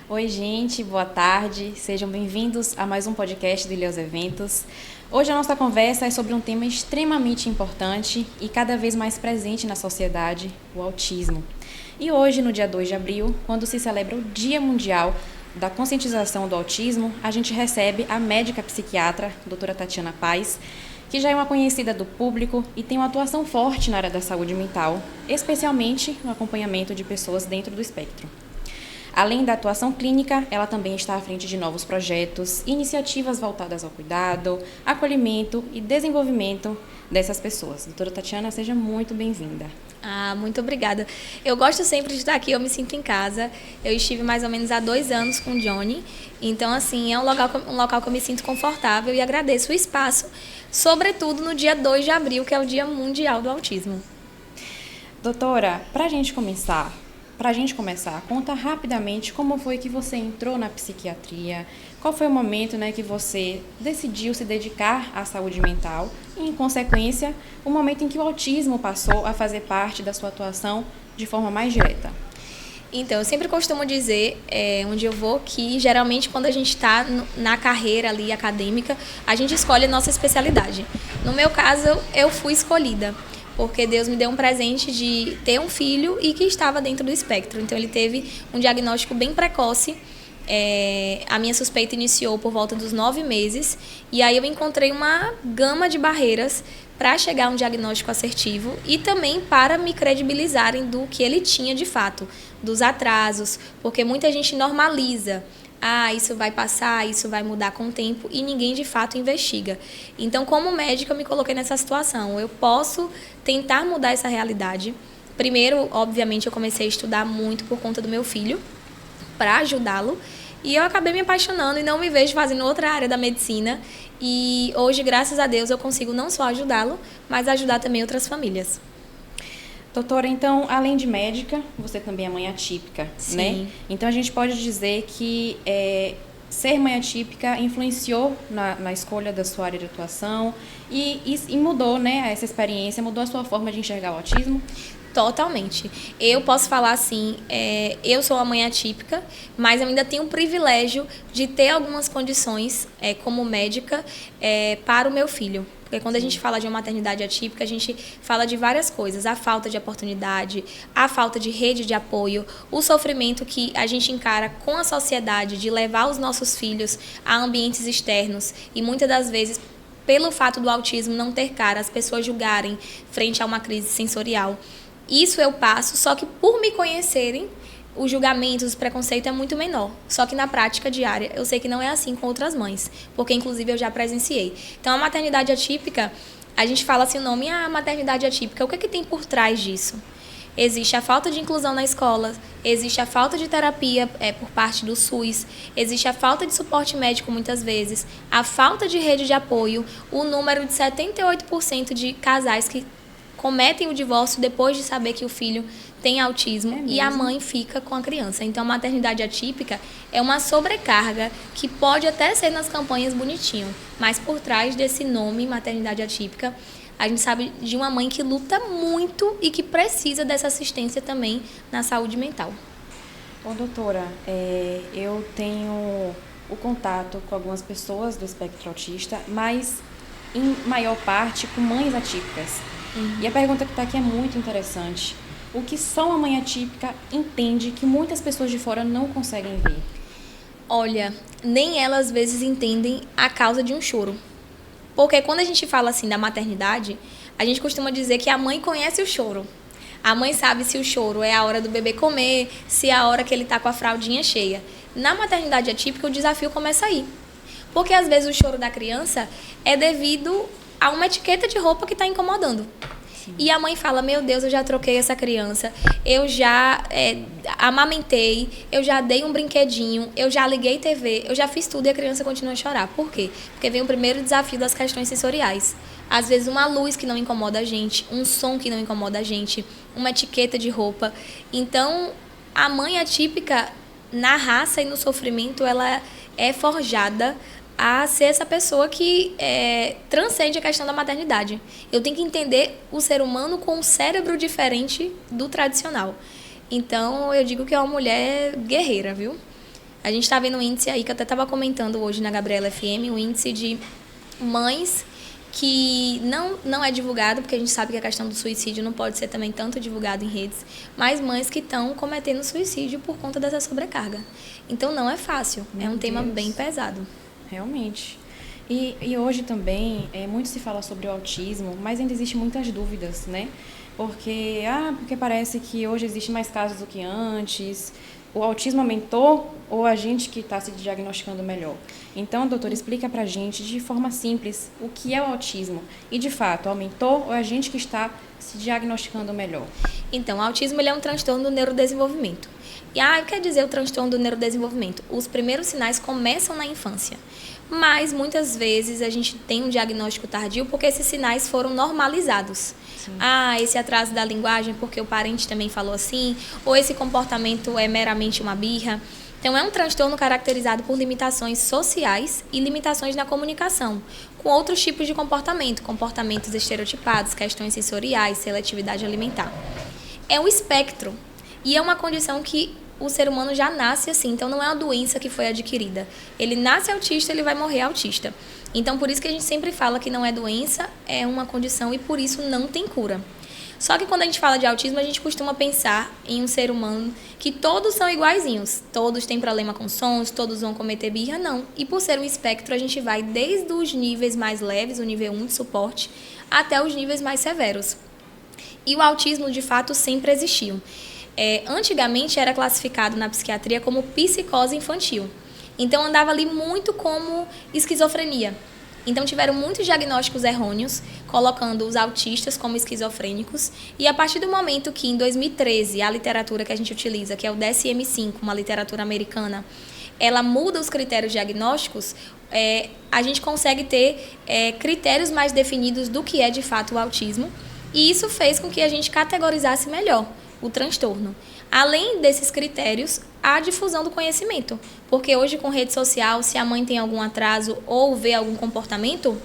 Oi, gente, boa tarde. Sejam bem-vindos a mais um podcast do Ilhéus Eventos. Hoje a nossa conversa é sobre um tema extremamente importante e cada vez mais presente na sociedade, o autismo. E hoje, no dia 2 de abril, quando se celebra o Dia Mundial da Conscientização do Autismo, a gente recebe a médica psiquiatra, doutora Tatiana Paz, que já é uma conhecida do público e tem uma atuação forte na área da saúde mental, especialmente no acompanhamento de pessoas dentro do espectro. Além da atuação clínica, ela também está à frente de novos projetos, iniciativas voltadas ao cuidado, acolhimento e desenvolvimento dessas pessoas. Doutora Tatiana, seja muito bem-vinda. Muito obrigada. Eu gosto sempre de estar aqui, eu me sinto em casa. Eu estive mais ou menos há 2 anos com o Johnny. Então, assim, é um local que eu me sinto confortável e agradeço o espaço, sobretudo no dia 2 de abril, que é o Dia Mundial do Autismo. Doutora, para a gente começar, conta rapidamente como foi que você entrou na psiquiatria, qual foi o momento, que você decidiu se dedicar à saúde mental e, em consequência, o momento em que o autismo passou a fazer parte da sua atuação de forma mais direta. Então, eu sempre costumo dizer, onde eu vou, que geralmente quando a gente está na carreira ali acadêmica, a gente escolhe a nossa especialidade. No meu caso, eu fui escolhida, porque Deus me deu um presente de ter um filho e que estava dentro do espectro. Então, ele teve um diagnóstico bem precoce. A minha suspeita iniciou por volta dos 9 meses. E aí eu encontrei uma gama de barreiras para chegar a um diagnóstico assertivo e também para me credibilizarem do que ele tinha de fato, dos atrasos, porque muita gente normaliza. Isso vai passar, isso vai mudar com o tempo, e ninguém de fato investiga. Então, como médica, eu me coloquei nessa situação. Eu posso tentar mudar essa realidade. Primeiro, obviamente, eu comecei a estudar muito por conta do meu filho, para ajudá-lo, e eu acabei me apaixonando e não me vejo fazendo outra área da medicina. E hoje, graças a Deus, eu consigo não só ajudá-lo, mas ajudar também outras famílias. Doutora, então, além de médica, você também é mãe atípica, Sim. né? Então, a gente pode dizer que ser mãe atípica influenciou na escolha da sua área de atuação e mudou, essa experiência, mudou a sua forma de enxergar o autismo? Totalmente. Eu posso falar assim, eu sou uma mãe atípica, mas eu ainda tenho o privilégio de ter algumas condições como médica para o meu filho. Porque quando a gente fala de uma maternidade atípica, a gente fala de várias coisas. A falta de oportunidade, a falta de rede de apoio, o sofrimento que a gente encara com a sociedade de levar os nossos filhos a ambientes externos. E muitas das vezes, pelo fato do autismo não ter cara, as pessoas julgarem frente a uma crise sensorial. Isso eu passo, só que por me conhecerem, os julgamentos, os preconceitos é muito menor. Só que na prática diária, eu sei que não é assim com outras mães, porque inclusive eu já presenciei. Então, a maternidade atípica, a gente fala assim o nome, maternidade atípica, o que é que tem por trás disso? Existe a falta de inclusão na escola, existe a falta de terapia por parte do SUS, existe a falta de suporte médico muitas vezes, a falta de rede de apoio, o número de 78% de casais que cometem o divórcio depois de saber que o filho tem autismo e a mãe fica com a criança. Então, a maternidade atípica é uma sobrecarga que pode até ser nas campanhas bonitinho, mas por trás desse nome, maternidade atípica, a gente sabe de uma mãe que luta muito e que precisa dessa assistência também na saúde mental. Bom, doutora, eu tenho o contato com algumas pessoas do espectro autista, mas em maior parte com mães atípicas. E a pergunta que está aqui é muito interessante. O que só uma mãe atípica entende que muitas pessoas de fora não conseguem ver? Olha, nem elas às vezes entendem a causa de um choro. Porque quando a gente fala assim da maternidade, a gente costuma dizer que a mãe conhece o choro. A mãe sabe se o choro é a hora do bebê comer, se é a hora que ele está com a fraldinha cheia. Na maternidade atípica, o desafio começa aí. Porque às vezes o choro da criança é devido a uma etiqueta de roupa que está incomodando. Sim. E a mãe fala, meu Deus, eu já troquei essa criança, eu já amamentei, eu já dei um brinquedinho, eu já liguei TV, eu já fiz tudo e a criança continua a chorar. Por quê? Porque vem o primeiro desafio das questões sensoriais. Às vezes uma luz que não incomoda a gente, um som que não incomoda a gente, uma etiqueta de roupa. Então, a mãe atípica, na raça e no sofrimento, ela é forjada a ser essa pessoa que transcende a questão da maternidade. Eu tenho que entender o ser humano com um cérebro diferente do tradicional. Então, eu digo que é uma mulher guerreira, viu? A gente está vendo um índice aí, que eu até estava comentando hoje na Gabriela FM, um índice de mães que não é divulgado, porque a gente sabe que a questão do suicídio não pode ser também tanto divulgado em redes, mas mães que estão cometendo suicídio por conta dessa sobrecarga. Então não é fácil, é um tema bem pesado. Realmente. E hoje também, muito se fala sobre o autismo, mas ainda existem muitas dúvidas, né? Porque parece que hoje existe mais casos do que antes. O autismo aumentou ou a gente que está se diagnosticando melhor? Então, doutora, explica pra gente de forma simples o que é o autismo. E, de fato, aumentou ou é a gente que está se diagnosticando melhor? Então, o autismo ele é um transtorno do neurodesenvolvimento. E o que quer dizer o transtorno do neurodesenvolvimento? Os primeiros sinais começam na infância. Mas, muitas vezes, a gente tem um diagnóstico tardio porque esses sinais foram normalizados. Sim. Esse atraso da linguagem porque o parente também falou assim, ou esse comportamento é meramente uma birra. Então, é um transtorno caracterizado por limitações sociais e limitações na comunicação, com outros tipos de comportamento, comportamentos estereotipados, questões sensoriais, seletividade alimentar. É um espectro e é uma condição que o ser humano já nasce assim, então não é uma doença que foi adquirida. Ele nasce autista, ele vai morrer autista. Então, por isso que a gente sempre fala que não é doença, é uma condição e por isso não tem cura. Só que quando a gente fala de autismo, a gente costuma pensar em um ser humano que todos são iguaizinhos. Todos têm problema com sons, todos vão cometer birra, não. E por ser um espectro, a gente vai desde os níveis mais leves, o nível 1 de suporte, até os níveis mais severos. E o autismo, de fato, sempre existiu. Antigamente era classificado na psiquiatria como psicose infantil. Então andava ali muito como esquizofrenia. Então tiveram muitos diagnósticos errôneos, colocando os autistas como esquizofrênicos. E a partir do momento que, em 2013, a literatura que a gente utiliza, que é o DSM-5, uma literatura americana, ela muda os critérios diagnósticos, a gente consegue ter critérios mais definidos do que é de fato o autismo. E isso fez com que a gente categorizasse melhor o transtorno. Além desses critérios, a difusão do conhecimento. Porque hoje, com rede social, se a mãe tem algum atraso ou vê algum comportamento,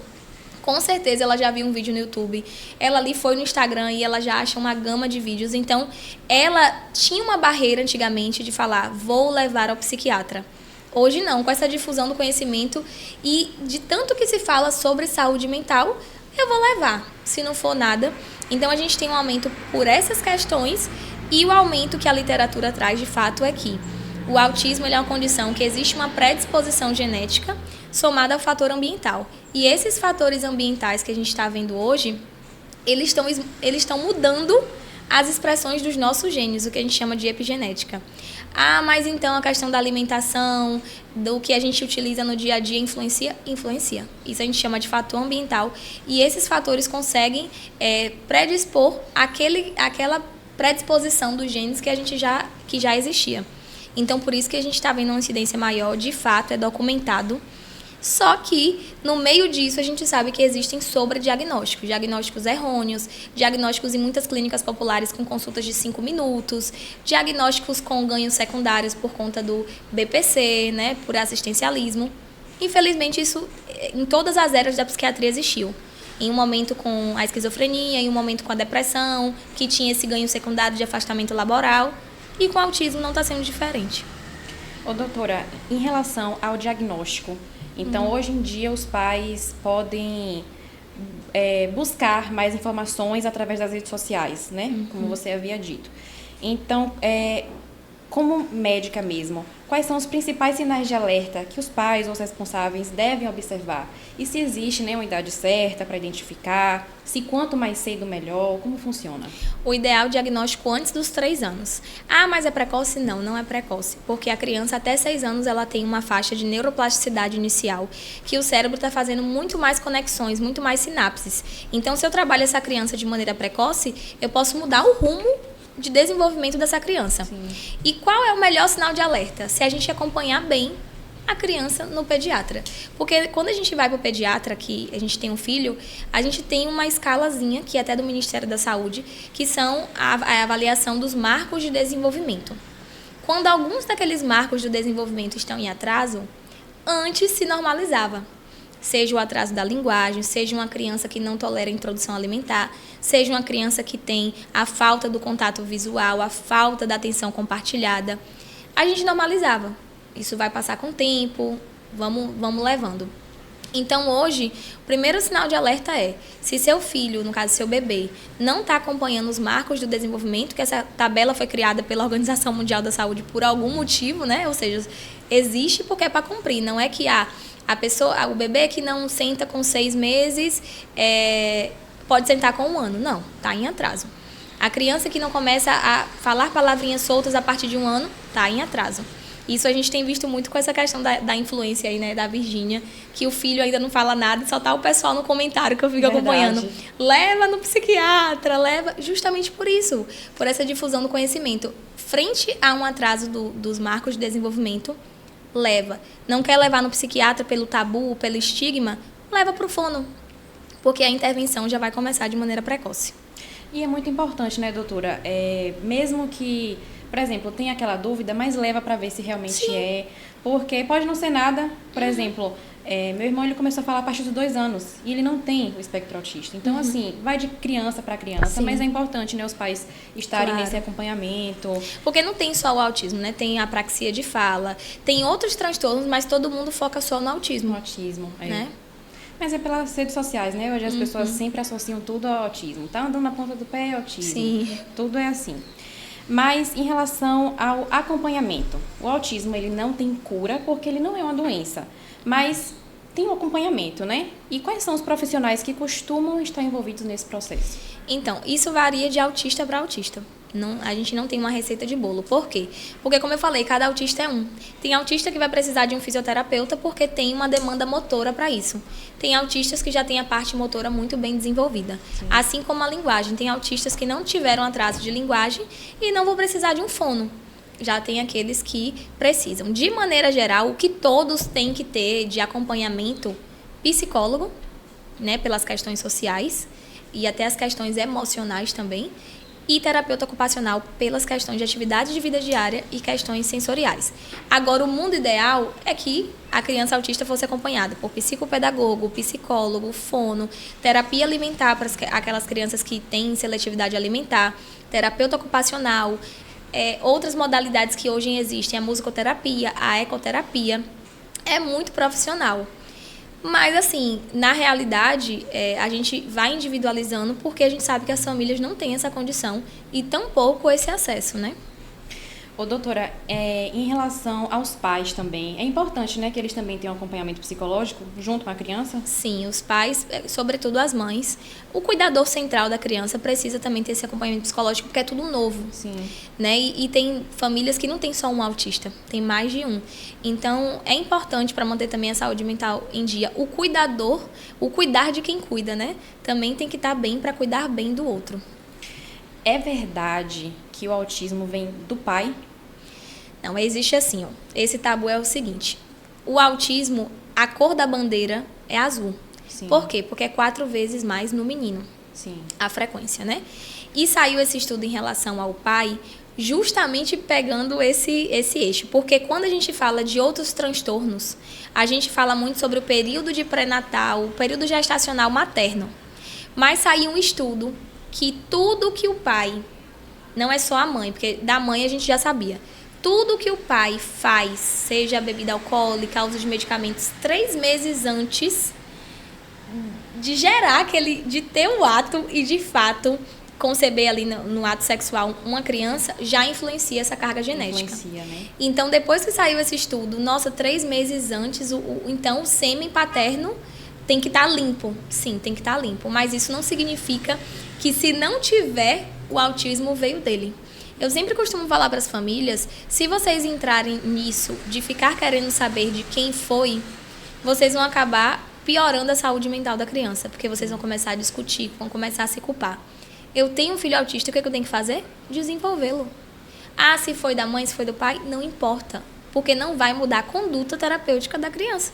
com certeza ela já viu um vídeo no YouTube, ela ali foi no Instagram e ela já acha uma gama de vídeos. Então, ela tinha uma barreira antigamente de falar, vou levar ao psiquiatra. Hoje não, com essa difusão do conhecimento e de tanto que se fala sobre saúde mental, eu vou levar, se não for nada. Então, a gente tem um aumento por essas questões e o aumento que a literatura traz, de fato, é que o autismo ele é uma condição que existe uma predisposição genética somada ao fator ambiental. E esses fatores ambientais que a gente está vendo hoje, eles estão mudando as expressões dos nossos genes, o que a gente chama de epigenética. Mas então a questão da alimentação, do que a gente utiliza no dia a dia, influencia? Influencia. Isso a gente chama de fator ambiental. E esses fatores conseguem predispor aquela predisposição dos genes que já existia. Então, por isso que a gente está vendo uma incidência maior, de fato, é documentado. Só que, no meio disso, a gente sabe que existem sobrediagnósticos, diagnósticos errôneos, diagnósticos em muitas clínicas populares com consultas de 5 minutos, diagnósticos com ganhos secundários por conta do BPC, né, por assistencialismo. Infelizmente, isso em todas as eras da psiquiatria existiu. Em um momento com a esquizofrenia, em um momento com a depressão, que tinha esse ganho secundário de afastamento laboral, e com o autismo não está sendo diferente. Doutora, em relação ao diagnóstico, então hoje em dia os pais podem buscar mais informações através das redes sociais, né? Como você havia dito. Então, como médica mesmo, quais são os principais sinais de alerta que os pais ou os responsáveis devem observar? E se existe, né, uma idade certa para identificar? Se quanto mais cedo, melhor? Como funciona? O ideal é o diagnóstico antes dos 3 anos. Mas é precoce? Não, não é precoce. Porque a criança até 6 anos ela tem uma faixa de neuroplasticidade inicial, que o cérebro está fazendo muito mais conexões, muito mais sinapses. Então, se eu trabalho essa criança de maneira precoce, eu posso mudar o rumo de desenvolvimento dessa criança. Sim. E qual é o melhor sinal de alerta? Se a gente acompanhar bem a criança no pediatra. Porque quando a gente vai para o pediatra, que a gente tem um filho, a gente tem uma escalazinha, que é até do Ministério da Saúde, que são a avaliação dos marcos de desenvolvimento. Quando alguns daqueles marcos de desenvolvimento estão em atraso, antes se normalizava. Seja o atraso da linguagem, seja uma criança que não tolera a introdução alimentar, seja uma criança que tem a falta do contato visual, a falta da atenção compartilhada. A gente normalizava. isso vai passar com o tempo, vamos levando. Então, hoje, o primeiro sinal de alerta é, se seu filho, no caso seu bebê, não está acompanhando os marcos do desenvolvimento, que essa tabela foi criada pela Organização Mundial da Saúde por algum motivo, né? Ou seja, existe porque é para cumprir, não é que a pessoa, o bebê que não senta com 6 meses, pode sentar com 1 ano. Não, está em atraso. A criança que não começa a falar palavrinhas soltas a partir de 1 ano, está em atraso. Isso a gente tem visto muito com essa questão da influência aí, né, da Virgínia, que o filho ainda não fala nada e só tá o pessoal no comentário que eu fico acompanhando. Leva no psiquiatra, leva, justamente por isso, por essa difusão do conhecimento. Frente a um atraso dos marcos de desenvolvimento, leva. Não quer levar no psiquiatra pelo tabu, pelo estigma, leva para o fono, porque a intervenção já vai começar de maneira precoce. E é muito importante, né, doutora? Mesmo que, por exemplo, tem aquela dúvida, mas leva para ver se realmente Sim. é. Porque pode não ser nada. Por exemplo, meu irmão ele começou a falar a partir dos 2 anos e ele não tem o espectro autista. Então, assim, vai de criança para criança, Sim. mas é importante, né, os pais estarem Claro. nesse acompanhamento. Porque não tem só o autismo, né? Tem a apraxia de fala, tem outros transtornos, mas todo mundo foca só no autismo. No autismo, Né? Mas é pelas redes sociais, né? Hoje as pessoas sempre associam tudo ao autismo. Tá andando na ponta do pé, é autismo. Sim. Tudo é assim. Mas em relação ao acompanhamento, o autismo ele não tem cura porque ele não é uma doença, mas tem um acompanhamento, né? E quais são os profissionais que costumam estar envolvidos nesse processo? Então, isso varia de autista para autista. A gente não tem uma receita de bolo. Por quê? Porque, como eu falei, cada autista é um. Tem autista que vai precisar de um fisioterapeuta porque tem uma demanda motora para isso. Tem autistas que já têm a parte motora muito bem desenvolvida. Sim. Assim como a linguagem. Tem autistas que não tiveram atraso de linguagem e não vão precisar de um fono. Já tem aqueles que precisam. De maneira geral, o que todos têm que ter de acompanhamento psicólogo, né, pelas questões sociais e até as questões emocionais também, e terapeuta ocupacional pelas questões de atividade de vida diária e questões sensoriais. Agora, o mundo ideal é que a criança autista fosse acompanhada por psicopedagogo, psicólogo, fono, terapia alimentar para aquelas crianças que têm seletividade alimentar, terapeuta ocupacional, outras modalidades que hoje existem, a musicoterapia, a ecoterapia, é muito profissional. Mas, assim, na realidade, a gente vai individualizando porque a gente sabe que as famílias não têm essa condição e tampouco esse acesso, né? Ô, doutora, em relação aos pais também, é importante, né, que eles também tenham um acompanhamento psicológico junto com a criança? Sim, os pais, sobretudo as mães, o cuidador central da criança precisa também ter esse acompanhamento psicológico porque é tudo novo. Sim. Né? E tem famílias que não tem só um autista, tem mais de um. Então, é importante para manter também a saúde mental em dia. O cuidador, o cuidar de quem cuida, né? Também tem que estar bem para cuidar bem do outro. É verdade que o autismo vem do pai? Não, existe assim, ó. Esse tabu é o seguinte. O autismo, a cor da bandeira é azul. Sim. Por quê? Porque é 4 vezes mais no menino. Sim. A frequência, né? E saiu esse estudo em relação ao pai, justamente pegando esse eixo. Porque quando a gente fala de outros transtornos, a gente fala muito sobre o período de pré-natal, o período gestacional materno. Mas saiu um estudo que tudo que o pai, não é só a mãe, porque da mãe a gente já sabia, tudo que o pai faz, seja bebida alcoólica, uso de medicamentos, 3 meses antes de gerar de ter o ato e de fato conceber ali no ato sexual uma criança, já influencia essa carga genética. Influencia, né? Então, depois que saiu esse estudo, 3 meses antes, então o sêmen paterno tem que estar limpo. Sim, tem que estar limpo. Mas isso não significa que se não tiver, o autismo veio dele. Eu sempre costumo falar para as famílias, se vocês entrarem nisso, de ficar querendo saber de quem foi, vocês vão acabar piorando a saúde mental da criança, porque vocês vão começar a discutir, vão começar a se culpar. Eu tenho um filho autista, o que eu tenho que fazer? Desenvolvê-lo. Ah, se foi da mãe, se foi do pai, não importa, porque não vai mudar a conduta terapêutica da criança.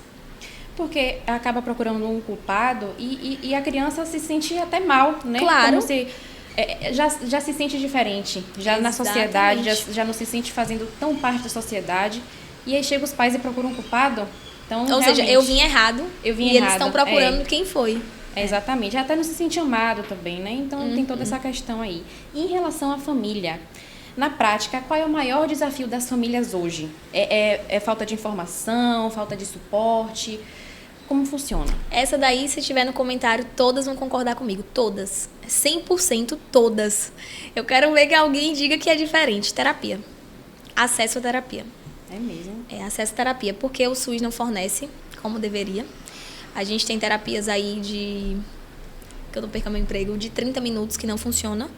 Porque acaba procurando um culpado e a criança se sente até mal, né? Claro. Como se, já se sente diferente, já Exatamente. Na sociedade, já não se sente fazendo tão parte da sociedade. E aí chega os pais e procuram um culpado. Então, ou seja, eu vim errado e eles estão procurando quem foi. Exatamente. Até não se sente amado também, né? Então tem toda essa questão aí. E em relação à família, Na prática, qual é o maior desafio das famílias hoje? É falta de informação, falta de suporte? Como funciona? Essa daí, se tiver no comentário, todas vão concordar comigo. Todas. 100% todas. Eu quero ver que alguém diga que é diferente. Terapia. Acesso à terapia. É mesmo? É, acesso à terapia. Porque o SUS não fornece, como deveria. A gente tem terapias aí que eu não perca meu emprego, de 30 minutos que não funciona.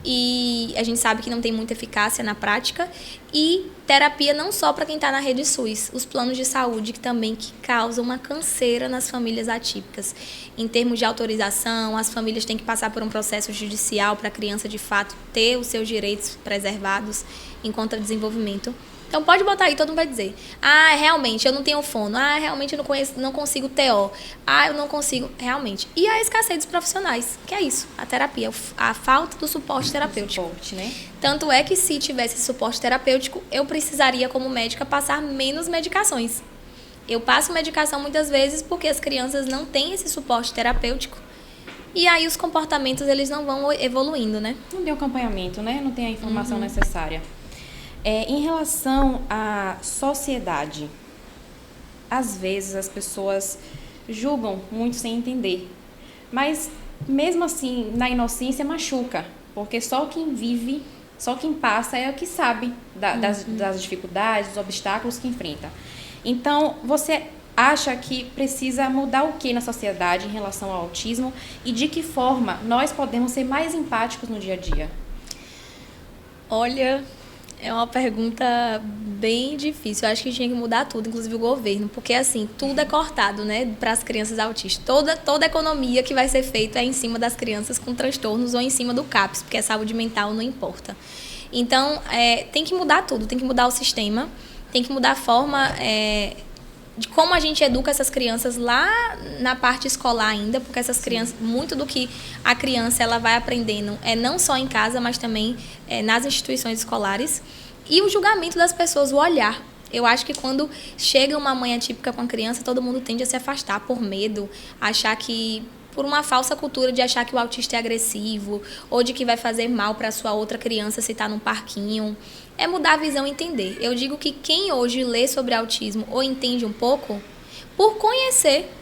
E a gente sabe que não tem muita eficácia na prática. E terapia não só para quem está na rede SUS, os planos de saúde que também causam uma canseira nas famílias atípicas. Em termos de autorização, as famílias têm que passar por um processo judicial para a criança, de fato, ter os seus direitos preservados enquanto desenvolvimento. Então pode botar aí, todo mundo vai dizer: realmente eu não tenho fono, realmente eu não consigo TO, eu não consigo, realmente. E a escassez dos profissionais, que é isso, a terapia, a falta do suporte terapêutico. Suporte, né? Tanto é que se tivesse esse suporte terapêutico, eu precisaria, como médica, passar menos medicações. Eu passo medicação muitas vezes porque as crianças não têm esse suporte terapêutico. E aí os comportamentos, eles não vão evoluindo, né? Não tem acompanhamento, né? Não tem a informação necessária. Em relação à sociedade, às vezes as pessoas julgam muito sem entender. Mas, mesmo assim, na inocência machuca. Porque só quem vive, só quem passa é o que sabe das dificuldades, dos obstáculos que enfrenta. Então, você acha que precisa mudar o que na sociedade em relação ao autismo? E de que forma nós podemos ser mais empáticos no dia a dia? Olha, é uma pergunta bem difícil. Eu acho que tinha que mudar tudo, inclusive o governo, porque assim, tudo é cortado, né, para as crianças autistas. Toda a economia que vai ser feita é em cima das crianças com transtornos ou em cima do CAPS, porque a saúde mental não importa. Então, tem que mudar tudo, tem que mudar o sistema, tem que mudar a forma de como a gente educa essas crianças lá na parte escolar ainda, porque essas crianças, muito do que a criança ela vai aprendendo não só em casa, mas também nas instituições escolares. E o julgamento das pessoas, o olhar. Eu acho que quando chega uma mãe atípica com a criança, todo mundo tende a se afastar por medo, achar que, por uma falsa cultura de achar que o autista é agressivo, ou de que vai fazer mal para a sua outra criança se está num parquinho. É mudar a visão e entender. Eu digo que quem hoje lê sobre autismo ou entende um pouco, por conhecer,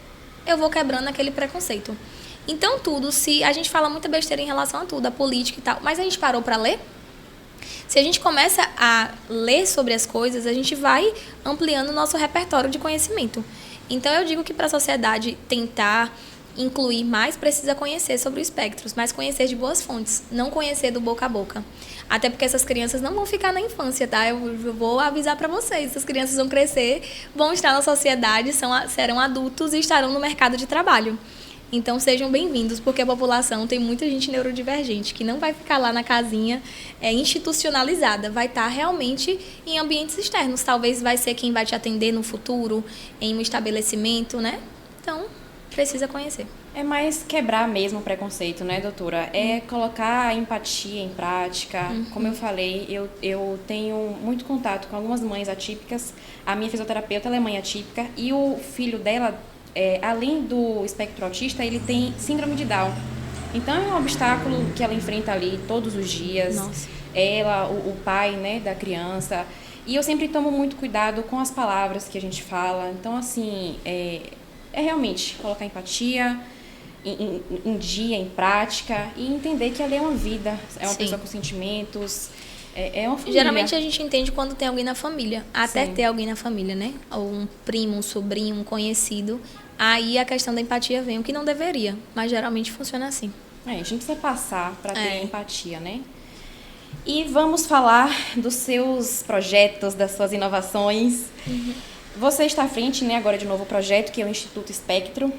eu vou quebrando aquele preconceito. Então, se a gente fala muita besteira em relação a tudo, a política e tal, mas a gente parou para ler? Se a gente começa a ler sobre as coisas, a gente vai ampliando o nosso repertório de conhecimento. Então, eu digo que para a sociedade tentar incluir mais, precisa conhecer sobre o espectro, mas conhecer de boas fontes, não conhecer do boca a boca. Até porque essas crianças não vão ficar na infância, tá? Eu vou avisar para vocês, essas crianças vão crescer, vão estar na sociedade, serão adultos e estarão no mercado de trabalho. Então, sejam bem-vindos, porque a população tem muita gente neurodivergente, que não vai ficar lá na casinha institucionalizada, vai estar realmente em ambientes externos. Talvez vai ser quem vai te atender no futuro, em um estabelecimento, né? Então, precisa conhecer. É mais quebrar mesmo o preconceito, né, doutora? É colocar a empatia em prática. Como eu falei, eu tenho muito contato com algumas mães atípicas. A minha fisioterapeuta, ela é mãe atípica. E o filho dela, além do espectro autista, ele tem síndrome de Down. Então, é um obstáculo que ela enfrenta ali todos os dias. Nossa. Ela, o pai, né, da criança. E eu sempre tomo muito cuidado com as palavras que a gente fala. Então, assim, realmente colocar empatia em dia, em prática, e entender que ela é uma vida, é uma pessoa com sentimentos, é uma família. Geralmente a gente entende quando tem alguém na família, até ter alguém na família, né? Ou um primo, um sobrinho, um conhecido. Aí a questão da empatia vem, o que não deveria, mas geralmente funciona assim. A gente precisa passar para ter empatia, né? E vamos falar dos seus projetos, das suas inovações. Você está à frente, né, agora de um novo projeto, que é o Instituto Espectro.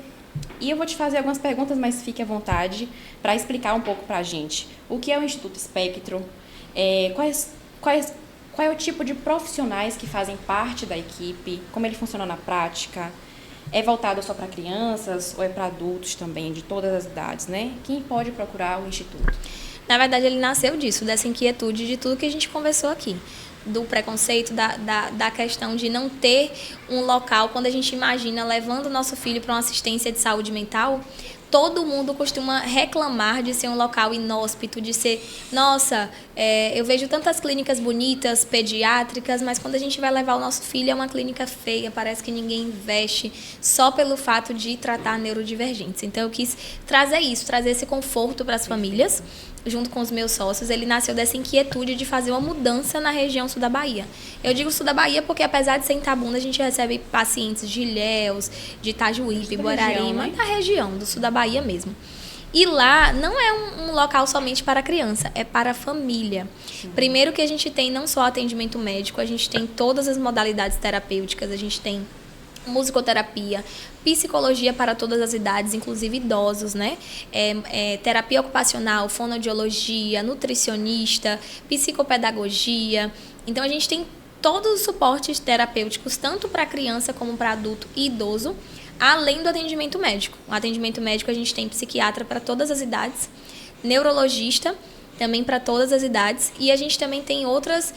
E eu vou te fazer algumas perguntas, mas fique à vontade para explicar um pouco para a gente. O que é o Instituto Espectro? Qual é o tipo de profissionais que fazem parte da equipe? Como ele funciona na prática? É voltado só para crianças ou é para adultos também, de todas as idades, né? Quem pode procurar o Instituto? Na verdade, ele nasceu disso, dessa inquietude de tudo que a gente conversou aqui. Do preconceito, da questão de não ter um local, quando a gente imagina levando o nosso filho para uma assistência de saúde mental, todo mundo costuma reclamar de ser um local inóspito, de ser, nossa, eu vejo tantas clínicas bonitas, pediátricas, mas quando a gente vai levar o nosso filho é uma clínica feia, parece que ninguém investe só pelo fato de tratar neurodivergentes. Então eu quis trazer isso, trazer esse conforto para as famílias, junto com os meus sócios. Ele nasceu dessa inquietude de fazer uma mudança na região sul da Bahia. Eu digo sul da Bahia porque, apesar de ser em Itabuna, a gente recebe pacientes de Ilhéus, de Itajuípe, Borarema, da região, do sul da Bahia mesmo. E lá não é um local somente para criança, é para a família. Primeiro que a gente tem não só atendimento médico, a gente tem todas as modalidades terapêuticas, a gente tem musicoterapia, psicologia para todas as idades, inclusive idosos, né? Terapia ocupacional, fonoaudiologia, nutricionista, psicopedagogia. Então, a gente tem todos os suportes terapêuticos, tanto para criança como para adulto e idoso, além do atendimento médico. O atendimento médico, a gente tem psiquiatra para todas as idades, neurologista, também para todas as idades, e a gente também tem outras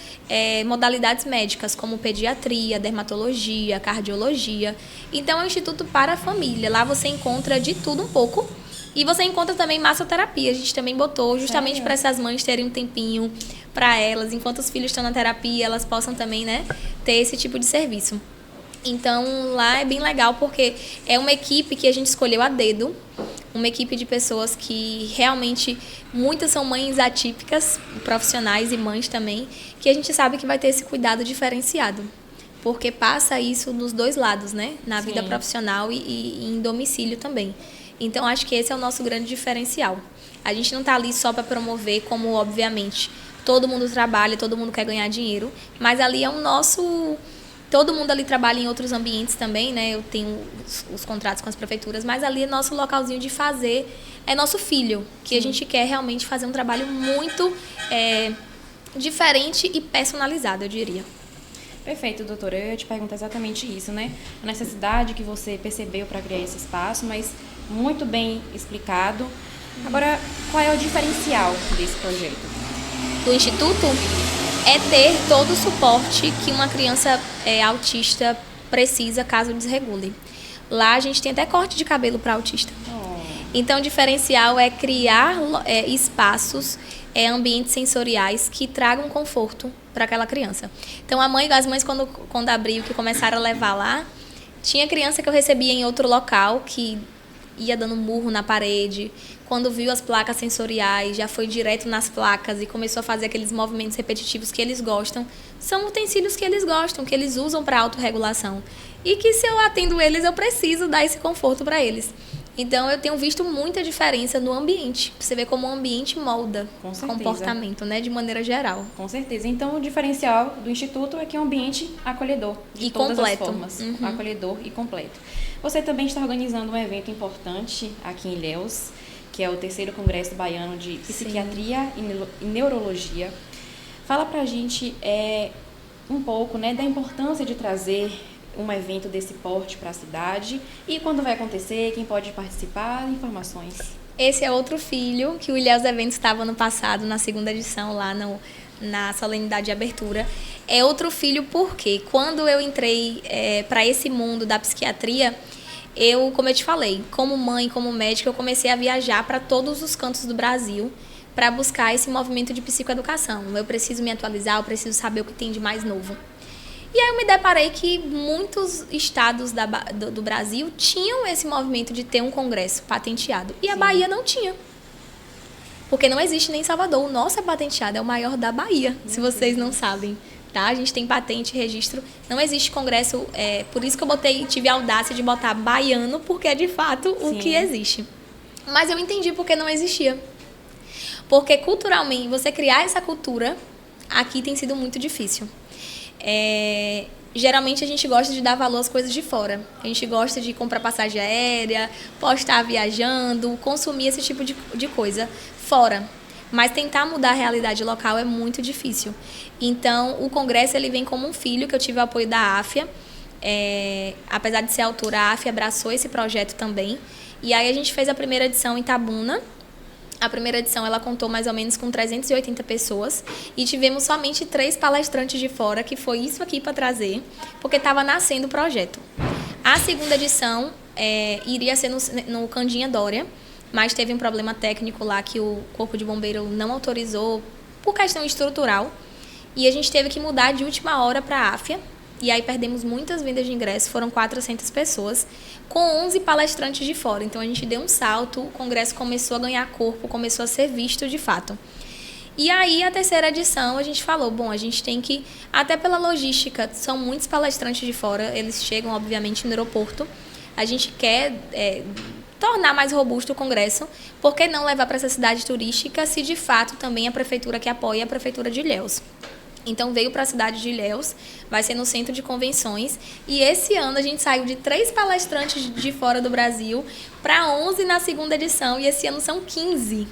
modalidades médicas, como pediatria, dermatologia, cardiologia. Então, é um instituto para a família. Lá você encontra de tudo um pouco, e você encontra também massoterapia. A gente também botou justamente para essas mães terem um tempinho para elas, enquanto os filhos estão na terapia, elas possam também, né, ter esse tipo de serviço. Então, lá é bem legal, porque é uma equipe que a gente escolheu a dedo, uma equipe de pessoas que realmente, muitas são mães atípicas, profissionais e mães também, que a gente sabe que vai ter esse cuidado diferenciado, porque passa isso nos dois lados, né? Na vida profissional e em domicílio também. Então, acho que esse é o nosso grande diferencial. A gente não está ali só para promover, como, obviamente, todo mundo trabalha, todo mundo quer ganhar dinheiro, mas ali é o nosso... Todo mundo ali trabalha em outros ambientes também, né? Eu tenho os contratos com as prefeituras, mas ali é nosso localzinho de fazer, é nosso filho, que a gente quer realmente fazer um trabalho muito diferente e personalizado, eu diria. Perfeito, doutora. Eu ia te perguntar exatamente isso, né? A necessidade que você percebeu para criar esse espaço, mas muito bem explicado. Agora, qual é o diferencial desse projeto? Do Instituto? É ter todo o suporte que uma criança autista precisa caso desregule. Lá a gente tem até corte de cabelo para autista. Então, o diferencial é criar espaços, ambientes sensoriais que tragam conforto para aquela criança. Então, as mães, quando abriu, que começaram a levar lá, tinha criança que eu recebia em outro local que ia dando murro na parede. Quando viu as placas sensoriais, já foi direto nas placas e começou a fazer aqueles movimentos repetitivos que eles gostam. São utensílios que eles gostam, que eles usam para autorregulação. E que, se eu atendo eles, eu preciso dar esse conforto para eles. Então, eu tenho visto muita diferença no ambiente. Você vê como o ambiente molda o comportamento, né, de maneira geral. Com certeza. Então, o diferencial do Instituto é que é um ambiente acolhedor, de todas as formas. Acolhedor e completo. Você também está organizando um evento importante aqui em Ilhéus, que é o 3º Congresso Baiano de Psiquiatria e Neurologia. Fala pra gente um pouco, né, da importância de trazer um evento desse porte para a cidade e quando vai acontecer, quem pode participar, informações. Esse é outro filho que o Ilhéus Eventos estava no passado, na 2ª edição, lá na solenidade de abertura. É outro filho porque quando eu entrei para esse mundo da psiquiatria, como eu te falei, como mãe, como médica, eu comecei a viajar para todos os cantos do Brasil para buscar esse movimento de psicoeducação. Eu preciso me atualizar, eu preciso saber o que tem de mais novo. E aí eu me deparei que muitos estados do Brasil tinham esse movimento de ter um congresso patenteado. E a Bahia não tinha. Porque não existe nem em Salvador. O nosso é patenteado, é o maior da Bahia, se vocês não sabem. Tá? A gente tem patente, registro. Não existe congresso, por isso que eu tive a audácia de botar baiano, porque é de fato o que existe. Mas eu entendi porque não existia. Porque culturalmente, você criar essa cultura, aqui tem sido muito difícil. Geralmente a gente gosta de dar valor às coisas de fora. A gente gosta de comprar passagem aérea, postar viajando, consumir esse tipo de coisa fora. Mas tentar mudar a realidade local é muito difícil. Então, o congresso ele vem como um filho, que eu tive o apoio da AFIA. Apesar de ser autora, a AFIA abraçou esse projeto também. E aí a gente fez a primeira edição em Itabuna. A primeira edição ela contou mais ou menos com 380 pessoas e tivemos somente 3 palestrantes de fora, que foi isso aqui para trazer, porque estava nascendo o projeto. A segunda edição iria ser no Candinha Dória, mas teve um problema técnico lá que o Corpo de Bombeiro não autorizou por questão estrutural. E a gente teve que mudar de última hora para a AFIA. E aí perdemos muitas vendas de ingressos, foram 400 pessoas, com 11 palestrantes de fora. Então a gente deu um salto, o congresso começou a ganhar corpo, começou a ser visto de fato. E aí a terceira edição a gente falou, bom, a gente tem que, até pela logística, são muitos palestrantes de fora, eles chegam obviamente no aeroporto, a gente quer tornar mais robusto o congresso, por que não levar para essa cidade turística se de fato também a prefeitura que apoia é a prefeitura de Ilhéus. Então veio para a cidade de Ilhéus, vai ser no centro de convenções, e esse ano a gente saiu de 3 palestrantes de fora do Brasil para 11 na segunda edição, e esse ano são 15.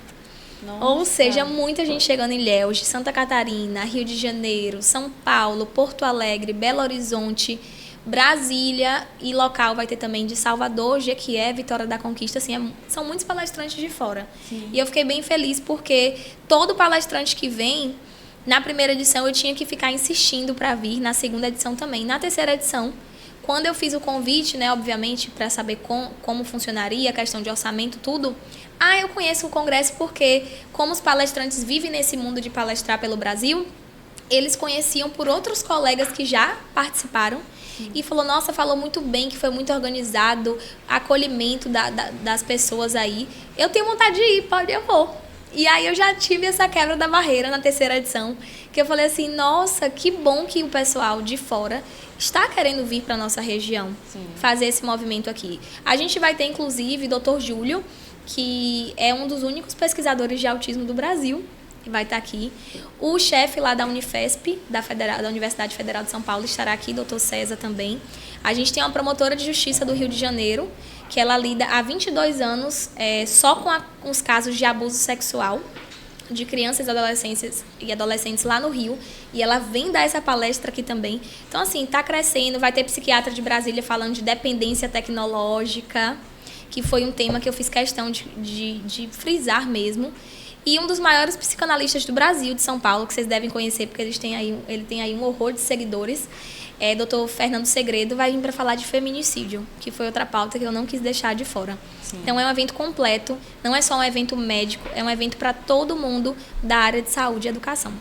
Nossa. Ou seja, muita gente chegando em Ilhéus, de Santa Catarina, Rio de Janeiro, São Paulo, Porto Alegre, Belo Horizonte, Brasília, e local vai ter também de Salvador, Jequié, Vitória da Conquista, assim, são muitos palestrantes de fora. Sim. E eu fiquei bem feliz porque todo palestrante que vem, na primeira edição eu tinha que ficar insistindo para vir, na segunda edição também. Na terceira edição, quando eu fiz o convite, né, obviamente, para saber como funcionaria, a questão de orçamento, tudo, eu conheço o congresso porque, como os palestrantes vivem nesse mundo de palestrar pelo Brasil, eles conheciam por outros colegas que já participaram. Sim. E falou, nossa, falou muito bem, que foi muito organizado, acolhimento das pessoas aí. Eu tenho vontade de ir, eu vou. E aí eu já tive essa quebra da barreira na terceira edição, que eu falei assim, nossa, que bom que o pessoal de fora está querendo vir para a nossa região. Sim. Fazer esse movimento aqui. A gente vai ter, inclusive, o Dr. Júlio, que é um dos únicos pesquisadores de autismo do Brasil, que vai estar aqui. O chefe lá da Unifesp, da Universidade Federal de São Paulo, estará aqui, Dr. César também. A gente tem uma promotora de justiça do Rio de Janeiro, que ela lida há 22 anos só com os casos de abuso sexual de crianças e adolescentes lá no Rio, e ela vem dar essa palestra aqui também. Então, assim, está crescendo, vai ter psiquiatra de Brasília falando de dependência tecnológica, que foi um tema que eu fiz questão de frisar mesmo. E um dos maiores psicanalistas do Brasil, de São Paulo, que vocês devem conhecer, porque ele tem aí um horror de seguidores, Dr. Fernando Segredo, vai vir para falar de feminicídio, que foi outra pauta que eu não quis deixar de fora. Sim. Então é um evento completo, não é só um evento médico, é um evento para todo mundo da área de saúde e educação.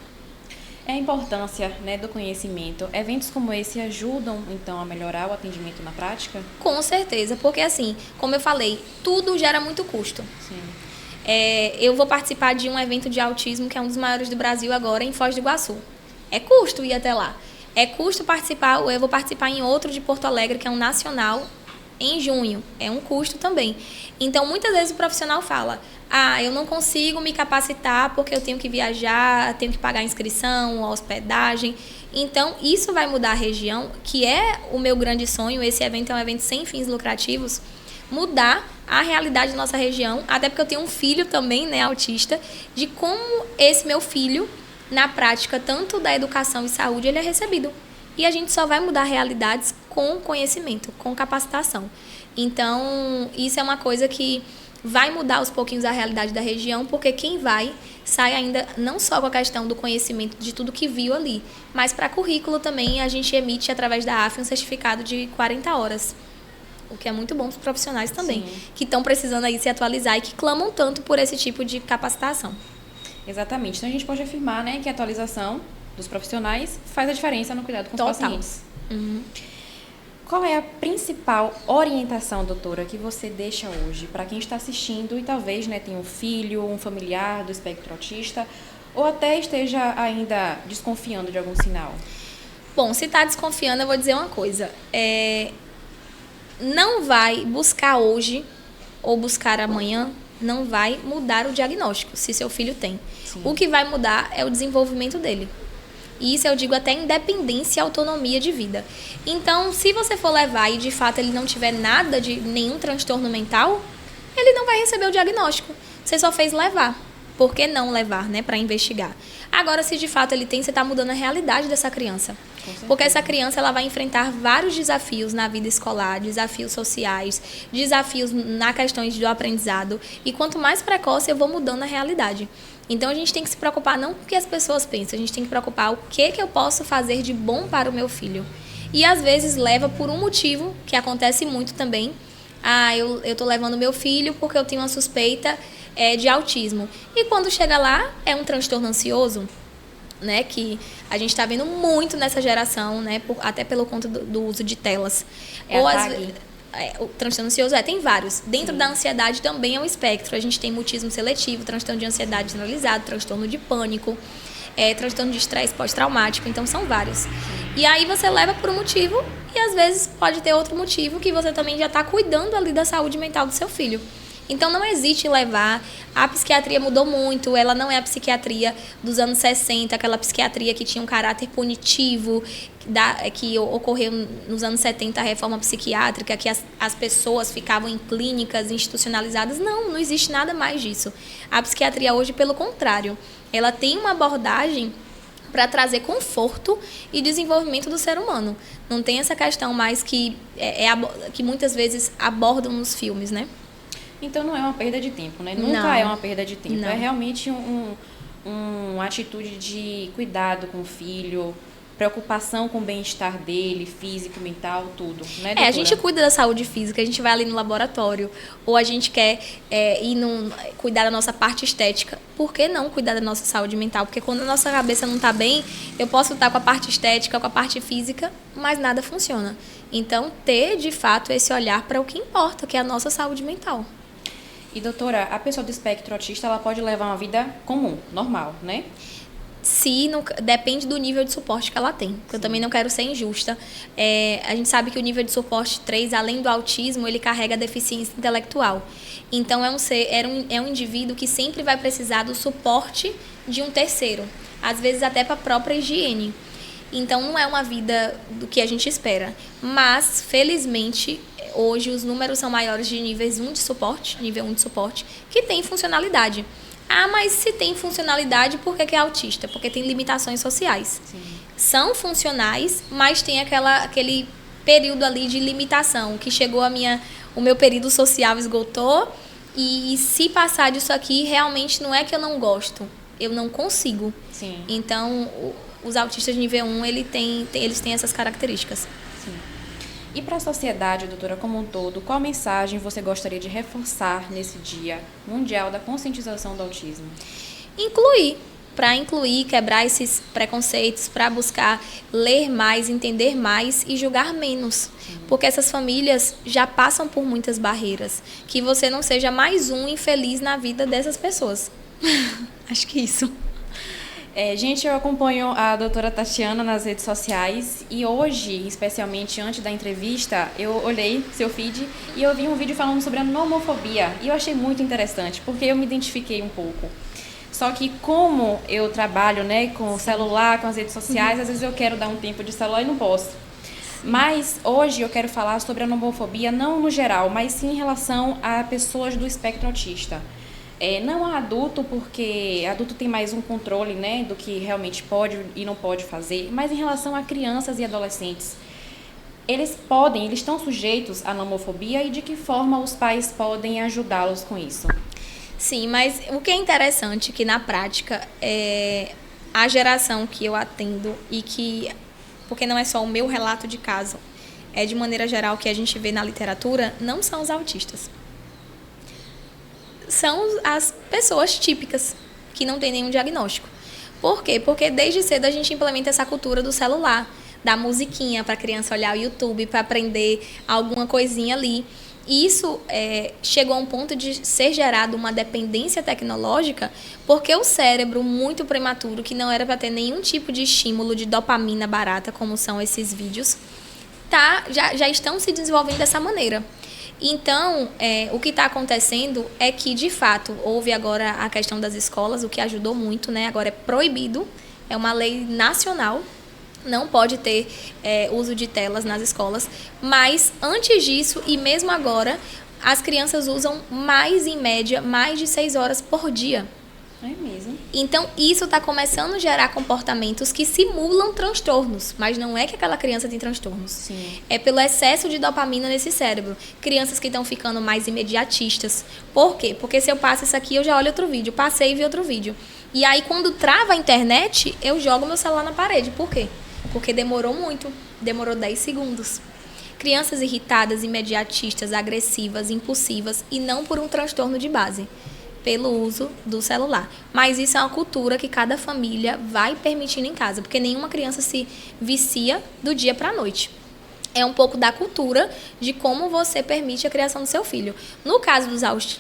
É a importância, né, do conhecimento. Eventos como esse ajudam, então, a melhorar o atendimento na prática? Com certeza, porque assim, como eu falei, tudo gera muito custo. Sim. Eu vou participar de um evento de autismo que é um dos maiores do Brasil agora, em Foz do Iguaçu. É custo ir até lá. É custo participar, eu vou participar em outro de Porto Alegre, que é um nacional, em junho. É um custo também. Então, muitas vezes o profissional fala, eu não consigo me capacitar porque eu tenho que viajar, tenho que pagar inscrição, hospedagem. Então, isso vai mudar a região, que é o meu grande sonho. Esse evento é um evento sem fins lucrativos. Mudar a realidade da nossa região, até porque eu tenho um filho também, né, autista, de como esse meu filho, na prática, tanto da educação e saúde, ele é recebido. E a gente só vai mudar realidades com conhecimento, com capacitação. Então, isso é uma coisa que vai mudar aos pouquinhos a realidade da região, porque quem vai sai ainda não só com a questão do conhecimento de tudo que viu ali, mas para currículo também a gente emite, através da AFIA, um certificado de 40 horas. O que é muito bom para os profissionais também, sim, que estão precisando aí se atualizar e que clamam tanto por esse tipo de capacitação. Exatamente. Então, a gente pode afirmar, né, que a atualização dos profissionais faz a diferença no cuidado com os pacientes. Uhum. Qual é a principal orientação, doutora, que você deixa hoje para quem está assistindo e talvez, né, tenha um filho, um familiar do espectro autista ou até esteja ainda desconfiando de algum sinal? Bom, se está desconfiando, eu vou dizer uma coisa. Não vai buscar hoje ou buscar amanhã, não vai mudar o diagnóstico, se seu filho tem. Sim. O que vai mudar é o desenvolvimento dele. E isso eu digo até independência e autonomia de vida. Então, se você for levar e de fato ele não tiver nada de nenhum transtorno mental, ele não vai receber o diagnóstico. Você só fez levar. Por que não levar, né, para investigar? Agora, se de fato ele tem, você está mudando a realidade dessa criança. Porque essa criança ela vai enfrentar vários desafios na vida escolar, desafios sociais, desafios na questão do aprendizado. E quanto mais precoce, eu vou mudando a realidade. Então, a gente tem que se preocupar não com o que as pessoas pensam, a gente tem que preocupar o que eu posso fazer de bom para o meu filho. E, às vezes, leva por um motivo, que acontece muito também, eu tô levando meu filho porque eu tenho uma suspeita de autismo. E quando chega lá, é um transtorno ansioso, né, que a gente está vendo muito nessa geração, né, até pelo conta do uso de telas. O transtorno ansioso tem vários. Dentro da ansiedade também é um espectro. A gente tem mutismo seletivo, transtorno de ansiedade generalizado, transtorno de pânico, transtorno de estresse pós-traumático. Então, são vários. E aí você leva por um motivo e, às vezes, pode ter outro motivo que você também já está cuidando ali da saúde mental do seu filho. Então, não existe levar. A psiquiatria mudou muito, ela não é a psiquiatria dos anos 60, aquela psiquiatria que tinha um caráter punitivo, que ocorreu nos anos 70, a reforma psiquiátrica, que as pessoas ficavam em clínicas institucionalizadas. Não existe nada mais disso. A psiquiatria hoje, pelo contrário, ela tem uma abordagem para trazer conforto e desenvolvimento do ser humano. Não tem essa questão mais que muitas vezes abordam nos filmes, né? Então não é uma perda de tempo, né? Nunca é uma perda de tempo. Não. É realmente uma atitude de cuidado com o filho, preocupação com o bem-estar dele, físico, mental, tudo, né, doutora? A gente cuida da saúde física, a gente vai ali no laboratório, ou a gente quer cuidar da nossa parte estética. Por que não cuidar da nossa saúde mental? Porque quando a nossa cabeça não está bem, eu posso estar com a parte estética, com a parte física, mas nada funciona. Então, ter, de fato, esse olhar para o que importa, que é a nossa saúde mental. E, doutora, a pessoa do espectro autista, ela pode levar uma vida comum, normal, né? Depende do nível de suporte que ela tem. Eu também não quero ser injusta. A gente sabe que o nível de suporte 3, além do autismo, ele carrega deficiência intelectual. Então, é um indivíduo que sempre vai precisar do suporte de um terceiro. Às vezes até para a própria higiene. Então, não é uma vida do que a gente espera. Mas, felizmente, hoje os números são maiores de nível 1 de suporte, que tem funcionalidade. Mas se tem funcionalidade, por que é autista? Porque tem limitações sociais. Sim. São funcionais, mas tem aquele período ali de limitação, que chegou o meu período social esgotou, e se passar disso aqui, realmente não é que eu não gosto, eu não consigo. Sim. Então, os autistas de nível 1, eles têm essas características. Sim. E para a sociedade, doutora, como um todo, qual mensagem você gostaria de reforçar nesse Dia Mundial da Conscientização do Autismo? Para incluir, quebrar esses preconceitos, para buscar ler mais, entender mais e julgar menos. Porque essas famílias já passam por muitas barreiras. Que você não seja mais um infeliz na vida dessas pessoas. Acho que isso. Gente, eu acompanho a doutora Tatiana nas redes sociais e hoje, especialmente antes da entrevista, eu olhei seu feed e eu vi um vídeo falando sobre a nomofobia e eu achei muito interessante, porque eu me identifiquei um pouco. Só que como eu trabalho, né, com o celular, com as redes sociais, às vezes eu quero dar um tempo de celular e não posso. Mas hoje eu quero falar sobre a nomofobia, não no geral, mas sim em relação a pessoas do espectro autista. Não a adulto, porque adulto tem mais um controle, né, do que realmente pode e não pode fazer, mas em relação a crianças e adolescentes. Eles estão sujeitos à nomofobia e de que forma os pais podem ajudá-los com isso? Sim, mas o que é interessante é que na prática, a geração que eu atendo porque não é só o meu relato de caso, de maneira geral que a gente vê na literatura, não são os autistas. São as pessoas típicas, que não têm nenhum diagnóstico. Por quê? Porque desde cedo a gente implementa essa cultura do celular, da musiquinha para a criança olhar o YouTube, para aprender alguma coisinha ali. E isso chegou a um ponto de ser gerado uma dependência tecnológica, porque o cérebro muito prematuro, que não era para ter nenhum tipo de estímulo de dopamina barata, como são esses vídeos, já estão se desenvolvendo dessa maneira. Então, o que está acontecendo é que, de fato, houve agora a questão das escolas, o que ajudou muito, né? Agora é proibido, é uma lei nacional, não pode ter uso de telas nas escolas, mas antes disso, e mesmo agora, as crianças usam em média, mais de 6 horas por dia. É mesmo. Então, isso está começando a gerar comportamentos que simulam transtornos, mas não é que aquela criança tem transtornos. Sim. É pelo excesso de dopamina nesse cérebro. Crianças que estão ficando mais imediatistas. Por quê? Porque se eu passo isso aqui, eu já olho outro vídeo. Passei e vi outro vídeo. E aí, quando trava a internet, eu jogo meu celular na parede. Por quê? Porque demorou muito. Demorou 10 segundos. crianças irritadas, imediatistas, agressivas, impulsivas e não por um transtorno de base, pelo uso do celular. Mas isso é uma cultura que cada família vai permitindo em casa, porque nenhuma criança se vicia do dia para a noite. É um pouco da cultura de como você permite a criação do seu filho. No caso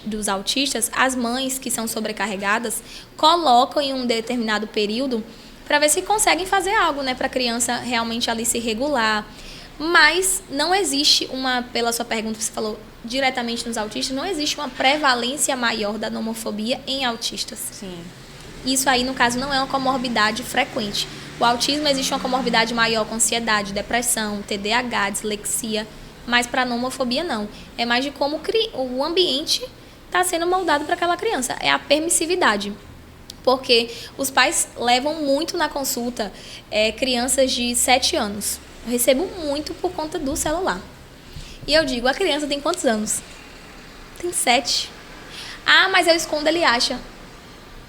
dos autistas, as mães que são sobrecarregadas colocam em um determinado período para ver se conseguem fazer algo, né, para a criança realmente ali se regular. Mas não existe pela sua pergunta que você falou diretamente nos autistas, não existe uma prevalência maior da nomofobia em autistas. Sim. Isso aí, no caso, não é uma comorbidade frequente. O autismo existe uma comorbidade maior com ansiedade, depressão, TDAH, dislexia, mas para a nomofobia não. É mais de como o ambiente está sendo moldado para aquela criança. É a permissividade. Porque os pais levam muito na consulta crianças de 7 anos. Eu recebo muito por conta do celular. E eu digo, a criança tem quantos anos? Tem 7. Ah, mas eu escondo, ele acha.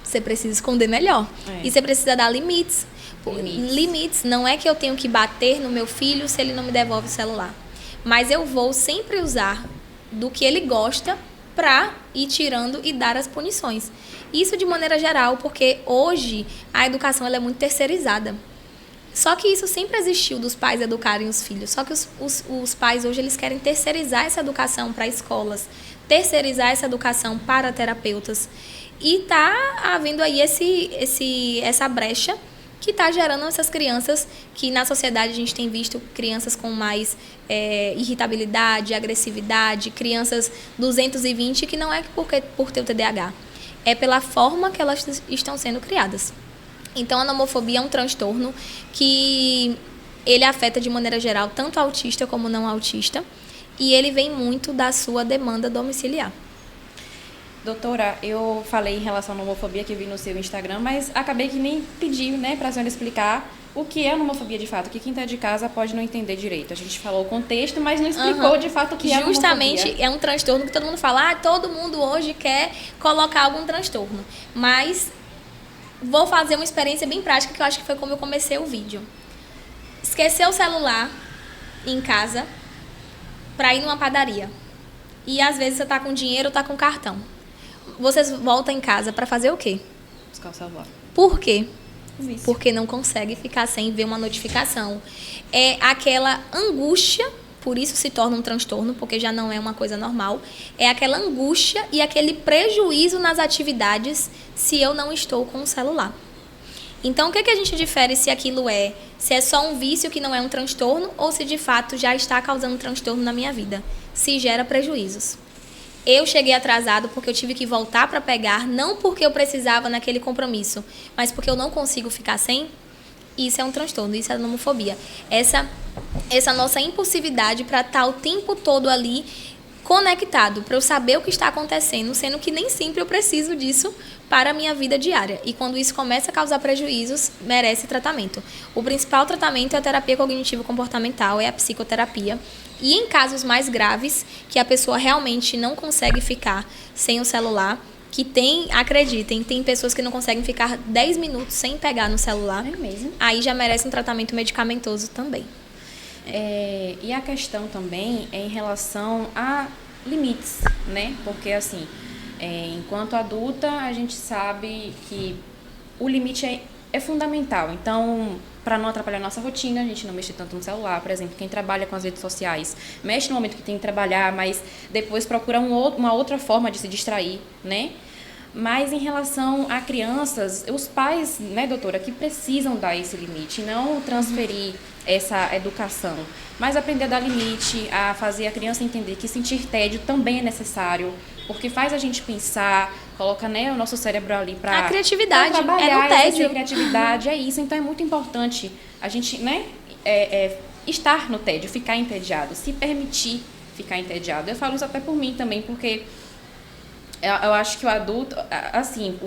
Você precisa esconder melhor. E você precisa dar limites. Limites. Não é que eu tenho que bater no meu filho se ele não me devolve o celular. Mas eu vou sempre usar do que ele gosta para ir tirando e dar as punições. Isso de maneira geral, porque hoje a educação ela é muito terceirizada. Só que isso sempre existiu dos pais educarem os filhos. Só que os pais hoje eles querem terceirizar essa educação para escolas, terceirizar essa educação para terapeutas. E está havendo aí essa brecha que está gerando essas crianças que na sociedade a gente tem visto crianças com mais irritabilidade, agressividade, crianças 220 que não é por ter o TDAH, é pela forma que elas estão sendo criadas. Então, a nomofobia é um transtorno que ele afeta de maneira geral tanto autista como não autista e ele vem muito da sua demanda domiciliar. Doutora, eu falei em relação à nomofobia que vi no seu Instagram, mas acabei que nem pedi, né, para a senhora explicar o que é a nomofobia de fato, que quem está de casa pode não entender direito. A gente falou o contexto, mas não explicou de fato o que é a nomofobia. Justamente é um transtorno que todo mundo fala, todo mundo hoje quer colocar algum transtorno. Mas vou fazer uma experiência bem prática, que eu acho que foi como eu comecei o vídeo. Esquecer o celular em casa para ir numa padaria. E às vezes você está com dinheiro ou está com cartão. Vocês voltam em casa para fazer o quê? Buscar o celular. Por quê? Vício. Porque não consegue ficar sem ver uma notificação. É aquela angústia, por isso se torna um transtorno, porque já não é uma coisa normal. É aquela angústia e aquele prejuízo nas atividades se eu não estou com o celular. Então, o que a gente difere se é só um vício que não é um transtorno ou se de fato já está causando transtorno na minha vida? Se gera prejuízos. Eu cheguei atrasado porque eu tive que voltar para pegar, não porque eu precisava naquele compromisso, mas porque eu não consigo ficar sem. Isso é um transtorno, isso é nomofobia. Essa nossa impulsividade para estar o tempo todo ali conectado, para eu saber o que está acontecendo, sendo que nem sempre eu preciso disso para a minha vida diária. E quando isso começa a causar prejuízos, merece tratamento. O principal tratamento é a terapia cognitivo-comportamental, é a psicoterapia. E em casos mais graves, que a pessoa realmente não consegue ficar sem o celular, acreditem, tem pessoas que não conseguem ficar 10 minutos sem pegar no celular. É mesmo? Aí já merece um tratamento medicamentoso também. E a questão também é em relação a limites, né? Porque, assim, enquanto adulta, a gente sabe que o limite é fundamental. Então, para não atrapalhar a nossa rotina, a gente não mexe tanto no celular. Por exemplo, quem trabalha com as redes sociais, mexe no momento que tem que trabalhar, mas depois procura uma outra forma de se distrair, né? Mas em relação a crianças, os pais, né, doutora, que precisam dar esse limite, não transferir essa educação, mas aprender a dar limite, a fazer a criança entender que sentir tédio também é necessário, porque faz a gente pensar, coloca, né, o nosso cérebro ali para a criatividade, trabalhar, é no tédio. A criatividade, é isso. Então é muito importante a gente, né, estar no tédio, ficar entediado, se permitir ficar entediado. Eu falo isso até por mim também, porque eu acho que o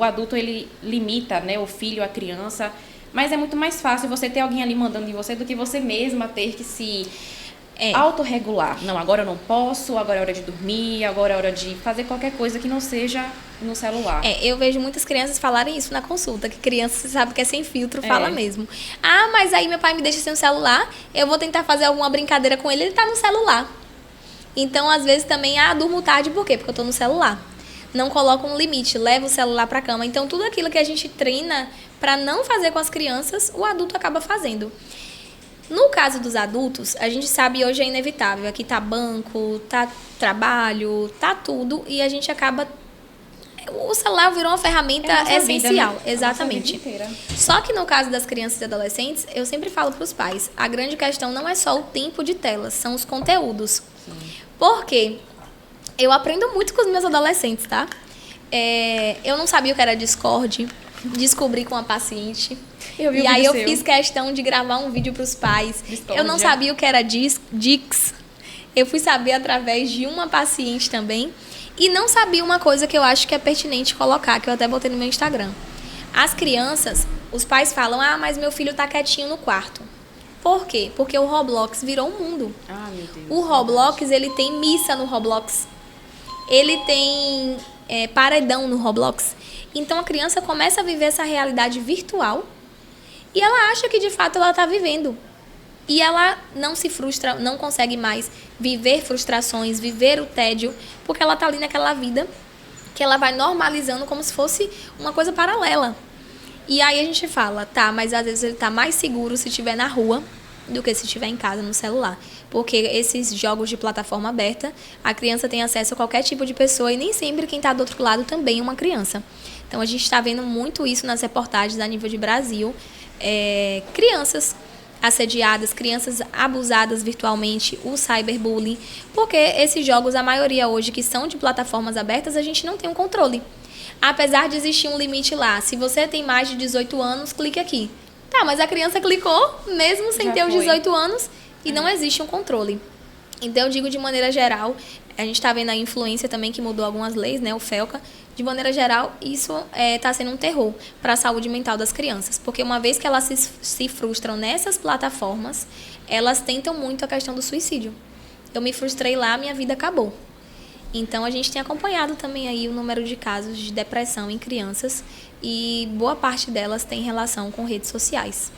adulto ele limita, né, o filho, a criança, mas é muito mais fácil você ter alguém ali mandando em você do que você mesma ter que se autorregular. Não, agora eu não posso, agora é hora de dormir, agora é hora de fazer qualquer coisa que não seja no celular. Eu vejo muitas crianças falarem isso na consulta, que criança, você sabe que é sem filtro, fala mesmo. Ah, mas aí meu pai me deixa sem o celular, eu vou tentar fazer alguma brincadeira com ele, ele tá no celular. Então, às vezes também, durmo tarde, por quê? Porque eu tô no celular. Não coloca um limite, leva o celular pra cama. Então, tudo aquilo que a gente treina pra não fazer com as crianças, o adulto acaba fazendo. No caso dos adultos, a gente sabe hoje é inevitável. Aqui tá banco, tá trabalho, tá tudo. E a gente acaba... O celular virou uma ferramenta essencial. Vida, né? Exatamente. Só que no caso das crianças e adolescentes, eu sempre falo pros pais, a grande questão não é só o tempo de tela, são os conteúdos. Sim. Por quê? Eu aprendo muito com os meus adolescentes, tá? Eu não sabia o que era Discord, descobri com uma paciente. E aí eu fiz questão de gravar um vídeo para os pais. Eu não sabia o que era Dix. Eu fui saber através de uma paciente também. E não sabia uma coisa que eu acho que é pertinente colocar, que eu até botei no meu Instagram. As crianças, os pais falam, mas meu filho tá quietinho no quarto. Por quê? Porque o Roblox virou um mundo. Meu Deus. O Roblox, ele tem missa no Roblox. Ele tem paredão no Roblox. Então a criança começa a viver essa realidade virtual e ela acha que de fato ela está vivendo. E ela não se frustra, não consegue mais viver frustrações, viver o tédio, porque ela está ali naquela vida que ela vai normalizando como se fosse uma coisa paralela. E aí a gente fala, mas às vezes ele está mais seguro se estiver na rua do que se estiver em casa no celular. Porque esses jogos de plataforma aberta, a criança tem acesso a qualquer tipo de pessoa e nem sempre quem está do outro lado também é uma criança. Então a gente está vendo muito isso nas reportagens a nível de Brasil. Crianças assediadas, crianças abusadas virtualmente, o cyberbullying. Porque esses jogos, a maioria hoje que são de plataformas abertas, a gente não tem um controle. Apesar de existir um limite lá. Se você tem mais de 18 anos, clique aqui. Mas a criança clicou, mesmo sem ter os 18 anos, e não existe um controle. Então, eu digo de maneira geral, a gente está vendo a influência também que mudou algumas leis, né, o FELCA. De maneira geral, isso está sendo um terror para a saúde mental das crianças. Porque uma vez que elas se frustram nessas plataformas, elas tentam muito a questão do suicídio. Eu me frustrei lá, minha vida acabou. Então, a gente tem acompanhado também aí o número de casos de depressão em crianças e boa parte delas tem relação com redes sociais.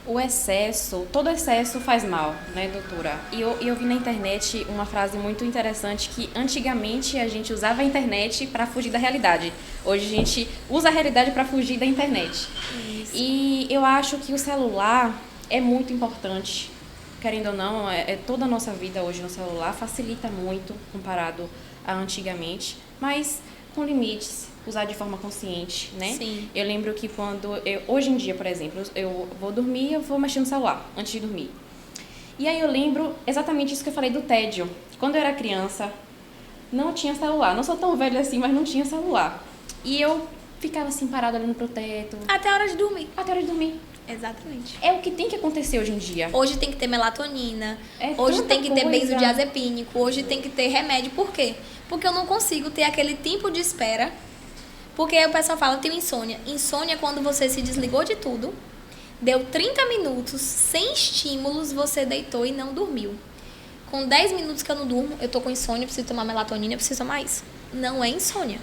O excesso, todo excesso faz mal, né, doutora? E eu vi na internet uma frase muito interessante que antigamente a gente usava a internet para fugir da realidade. Hoje a gente usa a realidade para fugir da internet. Isso. E eu acho que o celular é muito importante. Querendo ou não, toda a nossa vida hoje no celular facilita muito comparado a antigamente, mas com limites, usar de forma consciente, né? Sim. Eu lembro que hoje em dia, por exemplo, eu vou dormir, eu vou mexer no celular antes de dormir. E aí eu lembro exatamente isso que eu falei do tédio. Quando eu era criança, não tinha celular. Não sou tão velha assim, mas não tinha celular. E eu ficava assim, parada olhando pro teto. Até a hora de dormir. Até a hora de dormir. Exatamente. É o que tem que acontecer hoje em dia. Hoje tem que ter melatonina, hoje tem que ter benzodiazepínico, hoje tem que ter remédio. Por quê? Porque eu não consigo ter aquele tempo de espera. Porque aí o pessoal fala, eu tenho insônia. Insônia é quando você se desligou de tudo, deu 30 minutos sem estímulos, você deitou e não dormiu. Com 10 minutos que eu não durmo, eu tô com insônia, preciso tomar melatonina, preciso tomar isso. Não é insônia.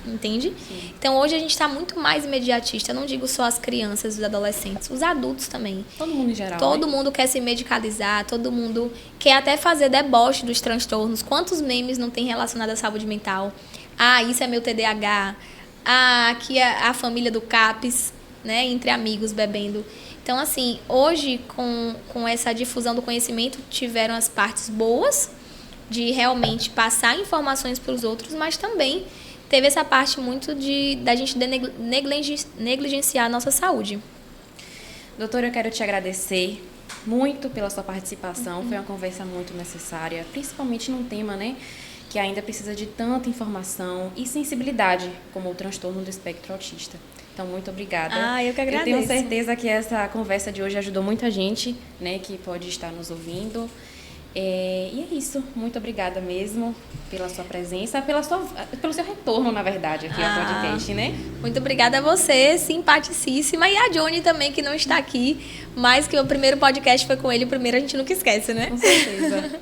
Entende? Sim. Então, hoje a gente está muito mais imediatista. Eu não digo só as crianças, os adolescentes, os adultos também. Todo mundo em geral. Todo mundo quer se medicalizar, todo mundo quer até fazer deboche dos transtornos. Quantos memes não tem relacionado à saúde mental? Isso é meu TDAH. Aqui é a família do CAPS, né? Entre amigos bebendo. Então, assim, hoje, com essa difusão do conhecimento, tiveram as partes boas de realmente passar informações para os outros, mas também teve essa parte muito da gente negligenciar a nossa saúde. Doutora, eu quero te agradecer muito pela sua participação. Foi uma conversa muito necessária, principalmente num tema, né, que ainda precisa de tanta informação e sensibilidade, como o transtorno do espectro autista. Então, muito obrigada. Eu que agradeço. Eu tenho certeza que essa conversa de hoje ajudou muita gente, né, que pode estar nos ouvindo. E é isso. Muito obrigada mesmo pela sua presença, pelo seu retorno, na verdade, aqui ao podcast, né? Muito obrigada a você, simpaticíssima, e a Johnny também, que não está aqui, mas que o primeiro podcast foi com ele, o primeiro a gente nunca esquece, né? Com certeza.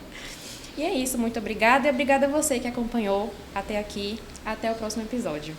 E é isso, muito obrigada, e obrigada a você que acompanhou até aqui. Até o próximo episódio.